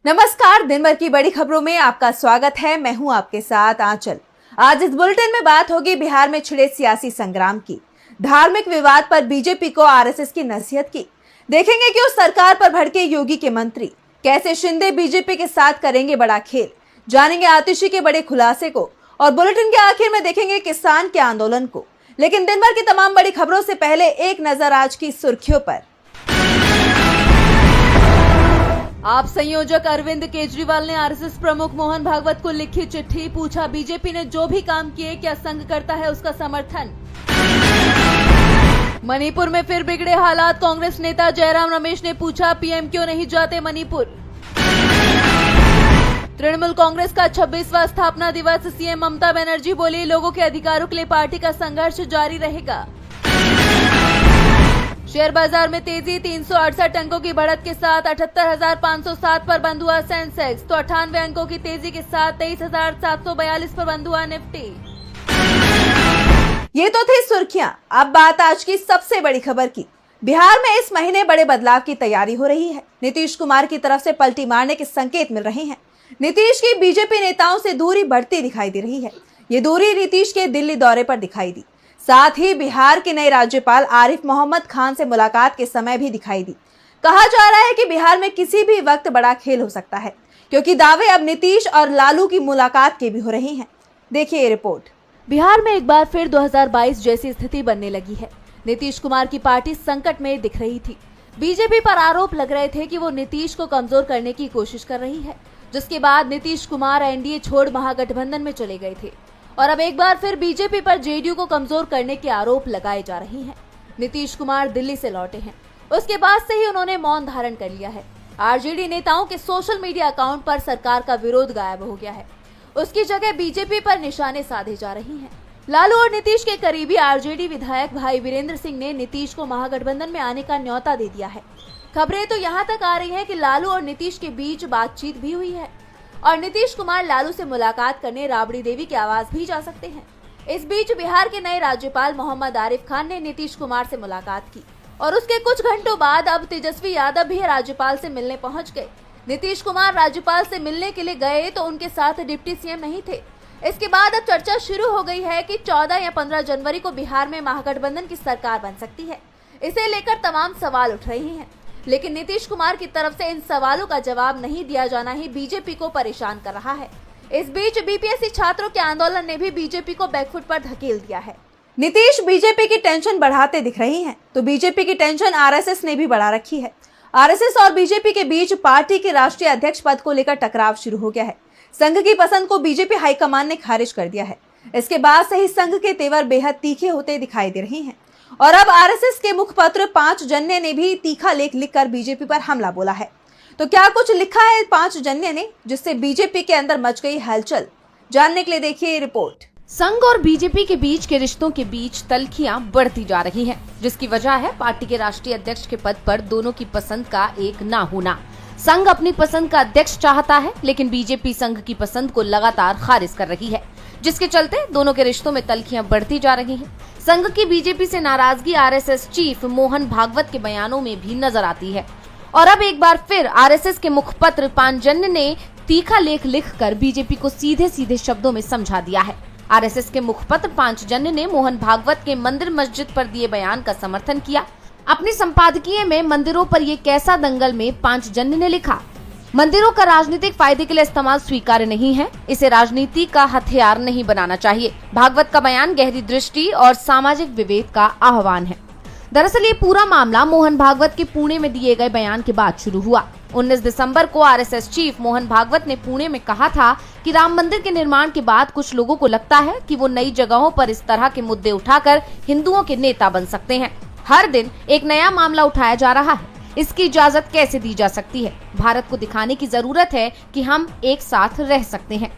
नमस्कार, दिन भर की बड़ी खबरों में आपका स्वागत है। मैं हूं आपके साथ आंचल। आज इस बुलेटिन में बात होगी बिहार में छिड़े सियासी संग्राम की, धार्मिक विवाद पर बीजेपी को आरएसएस की नसीहत की। देखेंगे कि उस सरकार पर भड़के योगी के मंत्री कैसे शिंदे बीजेपी के साथ करेंगे बड़ा खेल। जानेंगे आतिशी के बड़े खुलासे को और बुलेटिन के आखिर में देखेंगे किसान के आंदोलन को। लेकिन दिन भर की तमाम बड़ी खबरों से पहले एक नजर आज की सुर्खियों पर। आप संयोजक अरविंद केजरीवाल ने आरएसएस प्रमुख मोहन भागवत को लिखी चिट्ठी, पूछा बीजेपी ने जो भी काम किए क्या संघ करता है उसका समर्थन। मणिपुर में फिर बिगड़े हालात, कांग्रेस नेता जयराम रमेश ने पूछा पीएम क्यों नहीं जाते मणिपुर। तृणमूल कांग्रेस का 26वां स्थापना दिवस, सीएम ममता बनर्जी बोली लोगों के अधिकारों के लिए पार्टी का संघर्ष जारी रहेगा। शेयर बाजार में तेजी, 368 अंकों की बढ़त के साथ 78,507 पर बंद हुआ सेंसेक्स, तो 98 अंकों की तेजी के साथ 23,742 पर बंद हुआ निफ्टी। ये तो थी सुर्खियां। अब बात आज की सबसे बड़ी खबर की। बिहार में इस महीने बड़े बदलाव की तैयारी हो रही है। नीतीश कुमार की तरफ से पलटी मारने के संकेत मिल रहे हैं। नीतीश की बीजेपी नेताओं से दूरी बढ़ती दिखाई दे रही है। ये दूरी नीतीश के दिल्ली दौरे पर दिखाई दी। साथ ही बिहार के नए राज्यपाल आरिफ मोहम्मद खान से मुलाकात के समय भी दिखाई दी। कहा जा रहा है कि बिहार में किसी भी वक्त बड़ा खेल हो सकता है, क्योंकि दावे अब नीतीश और लालू की मुलाकात के भी हो रहे हैं। देखिए ये रिपोर्ट। बिहार में एक बार फिर 2022 जैसी स्थिति बनने लगी है। नीतीश कुमार की पार्टी संकट में दिख रही थी। बीजेपी पर आरोप लग रहे थे कि वो नीतीश को कमजोर करने की कोशिश कर रही है, जिसके बाद नीतीश कुमार एनडीए छोड़ महागठबंधन में चले गए थे और अब एक बार फिर बीजेपी पर जेडीयू को कमजोर करने के आरोप लगाए जा रहे हैं। नीतीश कुमार दिल्ली से लौटे हैं, उसके बाद से ही उन्होंने मौन धारण कर लिया है। आरजेडी नेताओं के सोशल मीडिया अकाउंट पर सरकार का विरोध गायब हो गया है। उसकी जगह बीजेपी पर निशाने साधे जा रहे हैं। लालू और नीतीश के करीबी आरजेडी विधायक भाई वीरेंद्र सिंह ने नीतीश को महागठबंधन में आने का न्योता दे दिया है। खबरें तो यहाँ तक आ रही है कि लालू और नीतीश के बीच बातचीत भी हुई है और नीतीश कुमार लालू से मुलाकात करने राबड़ी देवी के आवास भी जा सकते हैं। इस बीच बिहार के नए राज्यपाल मोहम्मद आरिफ खान ने नीतीश कुमार से मुलाकात की और उसके कुछ घंटों बाद अब तेजस्वी यादव भी राज्यपाल से मिलने पहुंच गए। नीतीश कुमार राज्यपाल से मिलने के लिए गए तो उनके साथ डिप्टी सीएम नहीं थे। इसके बाद अब चर्चा शुरू हो गई है कि 14 या 15 जनवरी को बिहार में महागठबंधन की सरकार बन सकती है। इसे लेकर तमाम सवाल उठ रहे हैं, लेकिन नीतीश कुमार की तरफ से इन सवालों का जवाब नहीं दिया जाना ही बीजेपी को परेशान कर रहा है। इस बीच बीपीएससी छात्रों के आंदोलन ने भी बीजेपी को बैकफुट पर धकेल दिया है। नीतीश बीजेपी की टेंशन बढ़ाते दिख रही हैं, तो बीजेपी की टेंशन आरएसएस ने भी बढ़ा रखी है। आरएसएस और बीजेपी के बीच पार्टी के राष्ट्रीय अध्यक्ष पद को लेकर टकराव शुरू हो गया है। संघ की पसंद को बीजेपी हाईकमान ने खारिज कर दिया है। इसके बाद से ही संघ के तेवर बेहद तीखे होते दिखाई दे रहे हैं और अब आरएसएस के मुखपत्र 5 जन्य ने भी तीखा लेख लिखकर बीजेपी पर हमला बोला है। तो क्या कुछ लिखा है 5 जन्य ने, जिससे बीजेपी के अंदर मच गई हलचल? जानने के लिए देखिए ये रिपोर्ट। संघ और बीजेपी के बीच के रिश्तों के बीच तल्खियां बढ़ती जा रही हैं, जिसकी वजह है पार्टी के राष्ट्रीय अध्यक्ष के पद पर दोनों की पसंद का एक ना होना। संघ अपनी पसंद का अध्यक्ष चाहता है, लेकिन बीजेपी संघ की पसंद को लगातार खारिज कर रही है, जिसके चलते दोनों के रिश्तों में तल्खियां बढ़ती जा रही हैं। संघ की बीजेपी से नाराजगी आरएसएस चीफ मोहन भागवत के बयानों में भी नजर आती है और अब एक बार फिर आरएसएस के मुखपत्र पांचजन्य ने तीखा लेख लिखकर बीजेपी को सीधे सीधे शब्दों में समझा दिया है। आरएसएस के मुखपत्र पांचजन्य ने मोहन भागवत के मंदिर मस्जिद पर दिए बयान का समर्थन किया। अपनी संपादकीय में मंदिरों पर ये कैसा दंगल में पांचजन्य ने लिखा, मंदिरों का राजनीतिक फायदे के लिए इस्तेमाल स्वीकार्य नहीं है, इसे राजनीति का हथियार नहीं बनाना चाहिए। भागवत का बयान गहरी दृष्टि और सामाजिक विवेक का आह्वान है। दरअसल ये पूरा मामला मोहन भागवत के पुणे में दिए गए बयान के बाद शुरू हुआ। 19 दिसंबर को आरएसएस चीफ मोहन भागवत ने पुणे में कहा था कि राम मंदिर के निर्माण के बाद कुछ लोगों को लगता है कि वो नई जगहों पर इस तरह के मुद्दे उठाकर हिंदुओं के नेता बन सकते हैं। हर दिन एक नया मामला उठाया जा रहा है, इसकी इजाजत कैसे दी जा सकती है? भारत को दिखाने की जरूरत है कि हम एक साथ रह सकते हैं।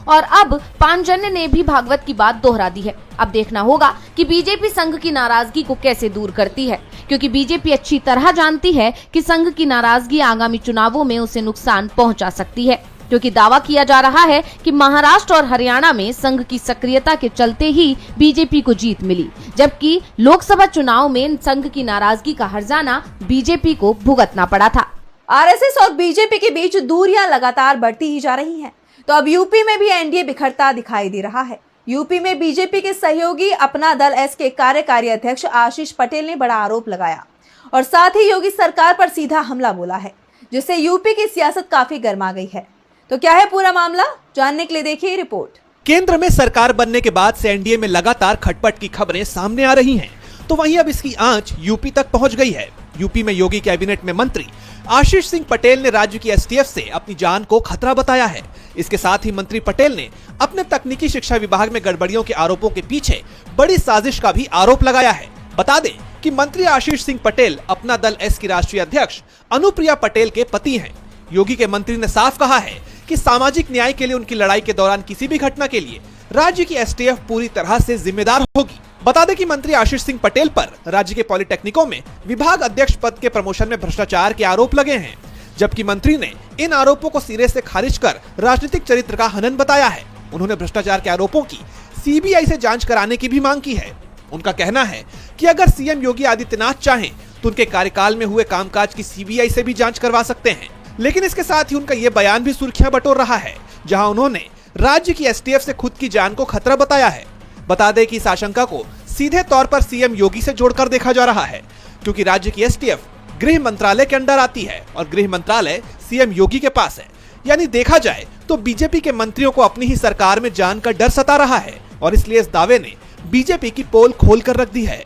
और अब पांचजन्य ने भी भागवत की बात दोहरा दी है। अब देखना होगा कि बीजेपी संघ की नाराजगी को कैसे दूर करती है, क्योंकि बीजेपी अच्छी तरह जानती है कि संघ की नाराजगी आगामी चुनावों में उसे नुकसान पहुंचा सकती है, क्योंकि दावा किया जा रहा है कि महाराष्ट्र और हरियाणा में संघ की सक्रियता के चलते ही बीजेपी को जीत मिली, जबकि लोकसभा चुनाव में संघ की नाराजगी का हर्जाना बीजेपी को भुगतना पड़ा था। आरएसएस और बीजेपी के बीच दूरियां लगातार बढ़ती ही जा रही हैं। तो अब यूपी में भी एनडीए बिखरता दिखाई दे रहा है। यूपी में बीजेपी के सहयोगी अपना दल एस के कार्यकारी अध्यक्ष आशीष पटेल ने बड़ा आरोप लगाया और साथ ही योगी सरकार पर सीधा हमला बोला है, जिससे यूपी की सियासत काफी गर्मा गई है। तो क्या है पूरा मामला, जानने के लिए देखिए रिपोर्ट। केंद्र में सरकार बनने के बाद से एनडीए में लगातार खटपट की खबरें सामने आ रही हैं, तो वहीं अब इसकी आंच यूपी तक पहुंच गई है। यूपी में योगी कैबिनेट में मंत्री आशीष सिंह पटेल ने राज्य की एसटीएफ से अपनी जान को खतरा बताया है। इसके साथ ही मंत्री पटेल ने अपने तकनीकी शिक्षा विभाग में गड़बड़ियों के आरोपों के पीछे बड़ी साजिश का भी आरोप लगाया है। बता दें कि मंत्री आशीष सिंह पटेल अपना दल एस की राष्ट्रीय अध्यक्ष अनुप्रिया पटेल के पति हैं। योगी के मंत्री ने साफ कहा है कि सामाजिक न्याय के लिए उनकी लड़ाई के दौरान किसी भी घटना के लिए राज्य की एसटीएफ पूरी तरह से जिम्मेदार होगी। बता दें कि मंत्री आशीष सिंह पटेल पर राज्य के पॉलिटेक्निकों में विभाग अध्यक्ष पद के प्रमोशन में भ्रष्टाचार के आरोप लगे हैं, जबकि मंत्री ने इन आरोपों को सिरे से खारिज कर राजनीतिक चरित्र का हनन बताया है। उन्होंने भ्रष्टाचार के आरोपों की सीबीआई से जांच कराने की भी मांग की है। उनका कहना है कि अगर सीएम योगी आदित्यनाथ चाहें तो उनके कार्यकाल में हुए कामकाज की सीबीआई से भी जांच करवा सकते हैं। लेकिन इसके साथ ही उनका ये बयान भी सुर्खियां बटोर रहा है, जहां उन्होंने राज्य की एसटीएफ से खुद की जान को खतरा बताया है। बता दें कि इस आशंका को सीधे तौर पर सीएम योगी से जोड़कर देखा जा रहा है, क्योंकि राज्य की एसटीएफ गृह मंत्रालय के अंडर आती है और गृह मंत्रालय सीएम योगी के पास है। यानी देखा जाए तो बीजेपी के मंत्रियों को अपनी ही सरकार में जान का डर सता रहा है और इसलिए इस दावे ने बीजेपी की पोल खोल कर रख दी है।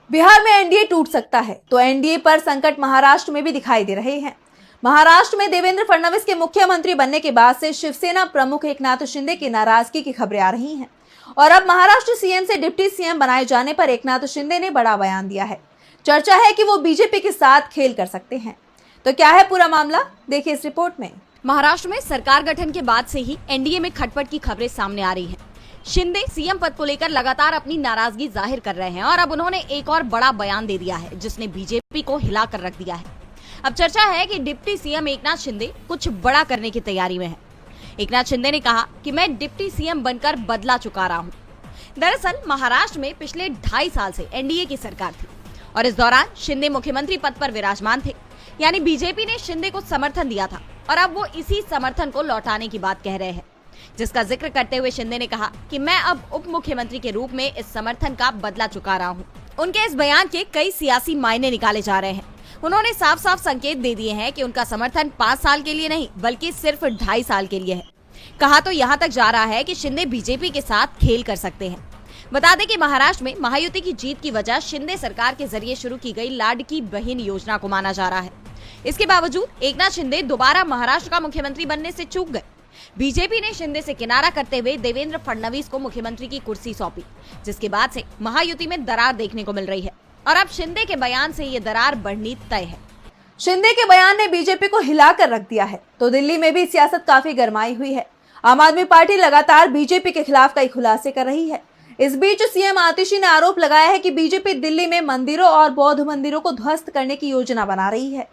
बिहार में एनडीए टूट सकता है तो एनडीए पर संकट महाराष्ट्र में भी दिखाई दे रहे हैं। महाराष्ट्र में देवेंद्र फडणवीस के मुख्यमंत्री बनने के बाद से शिवसेना प्रमुख एकनाथ शिंदे की नाराजगी की खबरें आ रही हैं और अब महाराष्ट्र सीएम से डिप्टी सीएम बनाए जाने पर एकनाथ शिंदे ने बड़ा बयान दिया है। चर्चा है कि वो बीजेपी के साथ खेल कर सकते हैं। तो क्या है पूरा मामला, देखिए इस रिपोर्ट में। महाराष्ट्र में सरकार गठन के बाद से ही एनडीए में खटपट की खबरें सामने आ रही हैं। शिंदे सीएम पद को लेकर लगातार अपनी नाराजगी जाहिर कर रहे हैं और अब उन्होंने एक और बड़ा बयान दे दिया है, जिसने बीजेपी को हिला कर रख दिया है। अब चर्चा है कि डिप्टी सीएम एकनाथ शिंदे कुछ बड़ा करने की तैयारी में है। एकनाथ शिंदे ने कहा कि मैं डिप्टी सीएम बनकर बदला चुका रहा हूँ। दरअसल महाराष्ट्र में पिछले 2.5 साल से एनडीए की सरकार थी और इस दौरान शिंदे मुख्यमंत्री पद पर विराजमान थे। यानी बीजेपी ने शिंदे को समर्थन दिया था और अब वो इसी समर्थन को लौटाने की बात कह रहे हैं, जिसका जिक्र करते हुए शिंदे ने कहा कि मैं अब उप मुख्यमंत्री के रूप में इस समर्थन का बदला चुका रहा हूँ। उनके इस बयान के कई सियासी मायने निकाले जा रहे हैं। उन्होंने साफ साफ संकेत दे दिए हैं कि उनका समर्थन 5 साल के लिए नहीं बल्कि सिर्फ 2.5 साल के लिए है। कहा तो यहाँ तक जा रहा है कि शिंदे बीजेपी के साथ खेल कर सकते हैं। बता दें कि महाराष्ट्र में महायुति की जीत की वजह शिंदे सरकार के जरिए शुरू की गई लाडकी बहन योजना को माना जा रहा है। इसके बावजूद एकनाथ शिंदे दोबारा महाराष्ट्र का मुख्यमंत्री बनने से चूक गए। बीजेपी ने शिंदे से किनारा करते हुए देवेंद्र फडणवीस को मुख्यमंत्री की कुर्सी सौंपी, जिसके बाद से महायुति में दरार देखने को मिल रही है और अब शिंदे के बयान से ये दरार बढ़नी तय है। शिंदे के बयान ने बीजेपी को हिलाकर रख दिया है तो दिल्ली में भी सियासत काफी गरमाई हुई है। आम आदमी पार्टी लगातार बीजेपी के खिलाफ कई खुलासे कर रही है। इस बीच सीएम आतिशी ने आरोप लगाया है कि बीजेपी दिल्ली में मंदिरों और बौद्ध मंदिरों को ध्वस्त करने की योजना बना रही है।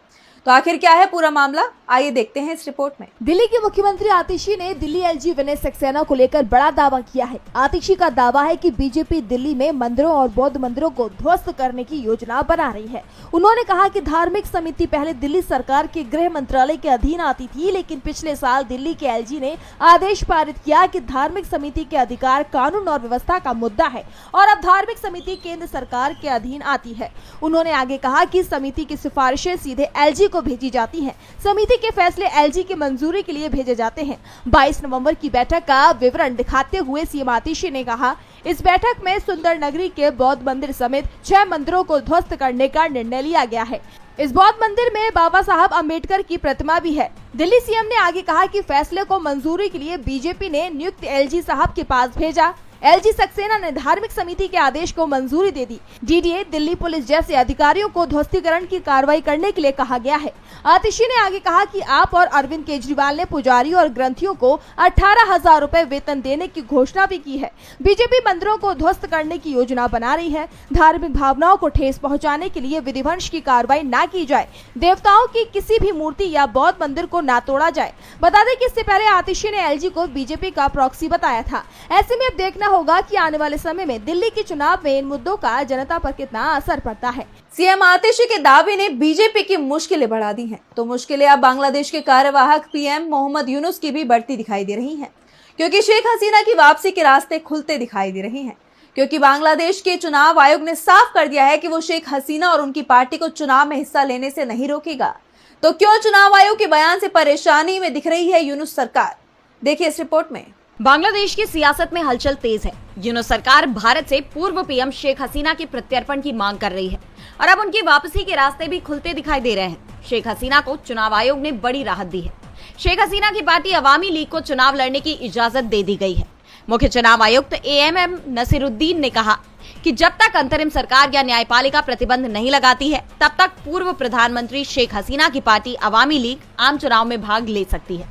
तो आखिर क्या है पूरा मामला, आइए देखते हैं इस रिपोर्ट में। दिल्ली के मुख्यमंत्री आतिशी ने दिल्ली एलजी विनय सक्सेना को लेकर बड़ा दावा किया है। आतिशी का दावा है कि बीजेपी दिल्ली में मंदिरों और बौद्ध मंदिरों को ध्वस्त करने की योजना बना रही है। उन्होंने कहा कि धार्मिक समिति पहले दिल्ली सरकार के गृह मंत्रालय के अधीन आती थी, लेकिन पिछले साल दिल्ली के एलजी ने आदेश पारित किया कि धार्मिक समिति के अधिकार कानून और व्यवस्था का मुद्दा है और अब धार्मिक समिति केंद्र सरकार के अधीन आती है। उन्होंने आगे कहा कि समिति की सिफारिशें सीधे एलजी को भेजी जाती हैं। समिति के फैसले एलजी की मंजूरी के लिए भेजे जाते हैं। 22 नवंबर की बैठक का विवरण दिखाते हुए सीएम आतिशी ने कहा, इस बैठक में सुंदर नगरी के बौद्ध मंदिर समेत 6 मंदिरों को ध्वस्त करने का निर्णय लिया गया है। इस बौद्ध मंदिर में बाबा साहब अम्बेडकर की प्रतिमा भी है। दिल्ली सीएम ने आगे कहा कि फैसले को मंजूरी के लिए बीजेपी ने नियुक्त एलजी साहब के पास भेजा। एलजी सक्सेना ने धार्मिक समिति के आदेश को मंजूरी दे दी। डीडीए, दिल्ली पुलिस जैसे अधिकारियों को ध्वस्तीकरण की कार्रवाई करने के लिए कहा गया है। आतिशी ने आगे कहा कि आप और अरविंद केजरीवाल ने पुजारी और ग्रंथियों को 18,000 रुपए वेतन देने की घोषणा भी की है। बीजेपी मंदिरों को ध्वस्त करने की योजना बना रही है। धार्मिक भावनाओं को ठेस पहुंचाने के लिए विधिवंश की कार्रवाई न की जाए। देवताओं की किसी भी मूर्ति या बौद्ध मंदिर को न तोड़ा जाए। बता दें कि इससे पहले आतिशी ने एलजी को बीजेपी का प्रॉक्सी बताया था। ऐसे में अब देखना होगा कि आने वाले समय में दिल्ली के चुनाव में इन मुद्दों का जनता पर कितना असर पड़ता है। सीएम आतिशी के दावे ने बीजेपी की मुश्किलें बढ़ा दी हैं, तो मुश्किलें अब बांग्लादेश के कार्यवाहक पीएम मोहम्मद यूनुस की भी बढ़ती दिखाई दे रही हैं, क्योंकि शेख हसीना की वापसी के रास्ते खुलते दिखाई दे रहे हैं। क्योंकि बांग्लादेश के चुनाव आयोग ने साफ कर दिया है कि वो शेख हसीना और उनकी पार्टी को चुनाव में हिस्सा लेने से नहीं रोकेगा। तो क्यों चुनाव आयोग के बयान से परेशानी में दिख रही है यूनुस सरकार? देखिए इस रिपोर्ट में। बांग्लादेश की सियासत में हलचल तेज है। यूनुस सरकार भारत से पूर्व पीएम शेख हसीना के प्रत्यर्पण की मांग कर रही है और अब उनकी वापसी के रास्ते भी खुलते दिखाई दे रहे हैं। शेख हसीना को चुनाव आयोग ने बड़ी राहत दी है। शेख हसीना की पार्टी अवामी लीग को चुनाव लड़ने की इजाजत दे दी गई है। मुख्य चुनाव आयुक्त एएमएम नसीरुद्दीन ने कहा कि जब तक अंतरिम सरकार या न्यायपालिका प्रतिबंध नहीं लगाती है, तब तक पूर्व प्रधानमंत्री शेख हसीना की पार्टी अवामी लीग आम चुनाव में भाग ले सकती है।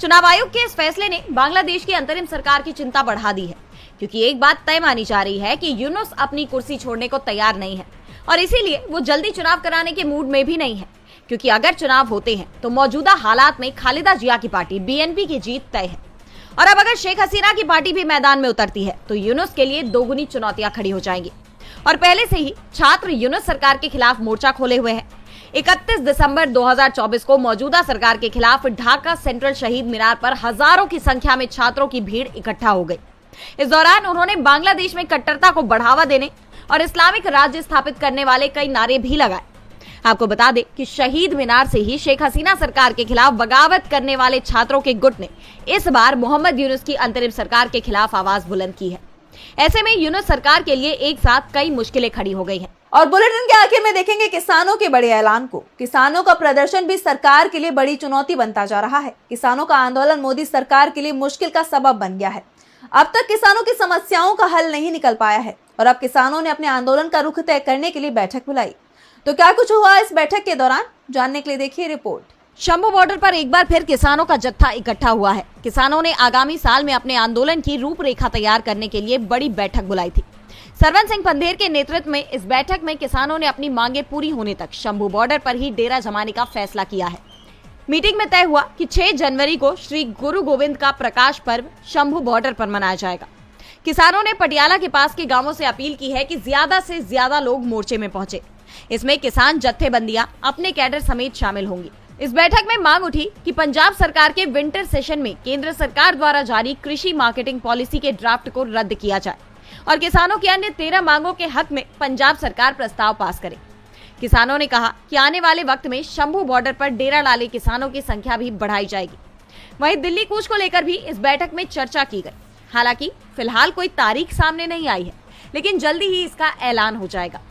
चुनाव आयोग के इस फैसले ने बांग्लादेश की अंतरिम सरकार की चिंता बढ़ा दी है, क्योंकि एक बात तय मानी जा रही है कि यूनुस अपनी कुर्सी छोड़ने को तैयार नहीं है और इसीलिए वो जल्दी चुनाव कराने के मूड में भी नहीं है, क्योंकि अगर चुनाव होते हैं तो मौजूदा हालात में खालिदा जिया की पार्टी बीएनपी की जीत तय है। और अब अगर शेख हसीना की पार्टी भी मैदान में उतरती है तो यूनुस के लिए दोगुनी चुनौतियां खड़ी हो जाएंगी। और पहले से ही छात्र यूनुस सरकार के खिलाफ मोर्चा खोले हुए हैं। 31 दिसंबर 2024 को मौजूदा सरकार के खिलाफ ढाका सेंट्रल शहीद मीनार पर हजारों की संख्या में छात्रों की भीड़ इकट्ठा हो गई। इस दौरान उन्होंने बांग्लादेश में कट्टरता को बढ़ावा देने और इस्लामिक राज्य स्थापित करने वाले कई नारे भी लगाए। आपको बता दें कि शहीद मीनार से ही शेख हसीना सरकार के खिलाफ बगावत करने वाले छात्रों के गुट ने इस बार मोहम्मद यूनुस की अंतरिम सरकार के खिलाफ आवाज बुलंद की है। ऐसे में यूनुस सरकार के लिए एक साथ कई मुश्किलें खड़ी हो गई हैं। और बुलेटिन के आखिर में देखेंगे किसानों के बड़े ऐलान को। किसानों का प्रदर्शन भी सरकार के लिए बड़ी चुनौती बनता जा रहा है। किसानों का आंदोलन मोदी सरकार के लिए मुश्किल का सबब बन गया है। अब तक किसानों की समस्याओं का हल नहीं निकल पाया है और अब किसानों ने अपने आंदोलन का रुख तय करने के लिए बैठक बुलाई। तो क्या कुछ हुआ इस बैठक के दौरान, जानने के लिए देखिए रिपोर्ट। शंभू बॉर्डर पर एक बार फिर किसानों का जत्था इकट्ठा हुआ है। किसानों ने आगामी साल में अपने आंदोलन की रूपरेखा तैयार करने के लिए बड़ी बैठक बुलाई थी। सरवन सिंह पंधेर के नेतृत्व में इस बैठक में किसानों ने अपनी मांगे पूरी होने तक शंभू बॉर्डर पर ही डेरा जमाने का फैसला किया है। मीटिंग में तय हुआ कि 6 जनवरी को श्री गुरु गोविंद का प्रकाश पर्व शंभू बॉर्डर पर मनाया जाएगा। किसानों ने पटियाला के पास के गांवों से अपील की है कि ज्यादा से ज्यादा लोग मोर्चे में पहुंचे। इसमें किसान जत्थेबंदियां अपने कैडर समेत शामिल होंगी। इस बैठक में मांग उठी कि पंजाब सरकार के विंटर सेशन में केंद्र सरकार द्वारा जारी कृषि मार्केटिंग पॉलिसी के ड्राफ्ट को रद्द किया जाए और किसानों की अन्य 13 मांगों के हक में पंजाब सरकार प्रस्ताव पास करे। किसानों ने कहा कि आने वाले वक्त में शंभू बॉर्डर पर डेरा डाले किसानों की संख्या भी बढ़ाई जाएगी। वहीं दिल्ली कूच को लेकर भी इस बैठक में चर्चा की गई। हालांकि फिलहाल कोई तारीख सामने नहीं आई है, लेकिन जल्दी ही इसका ऐलान हो जाएगा।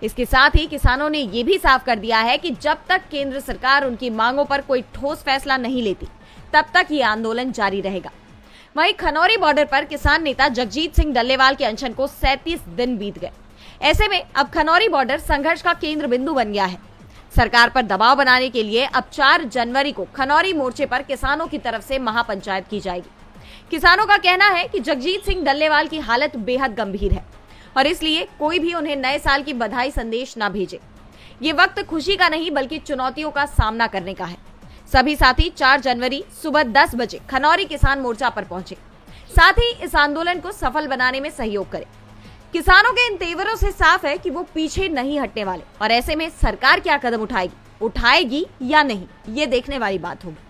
इसके साथ ही किसानों ने ये भी साफ कर दिया है कि जब तक केंद्र सरकार उनकी मांगों पर कोई ठोस फैसला नहीं लेती, तब तक ये आंदोलन जारी रहेगा। वहीं खनौरी बॉर्डर पर किसान नेता जगजीत सिंह डल्लेवाल के अनशन को 37 दिन बीत गए। ऐसे में अब खनौरी बॉर्डर संघर्ष का केंद्र बिंदु बन गया है। सरकार पर दबाव बनाने के लिए अब 4 जनवरी को खनौरी मोर्चे पर किसानों की तरफ से महापंचायत की जाएगी। किसानों का कहना है कि जगजीत सिंह डल्लेवाल की हालत बेहद गंभीर है और इसलिए कोई भी उन्हें नए साल की बधाई संदेश न भेजे। ये वक्त खुशी का नहीं बल्कि चुनौतियों का सामना करने का है। सभी साथी 4 जनवरी सुबह 10 बजे खनौरी किसान मोर्चा पर पहुंचे। साथ ही इस आंदोलन को सफल बनाने में सहयोग करें। किसानों के इन तेवरों से साफ है कि वो पीछे नहीं हटने वाले और ऐसे में सरकार क्या कदम उठाएगी या नहीं, ये देखने वाली बात होगी।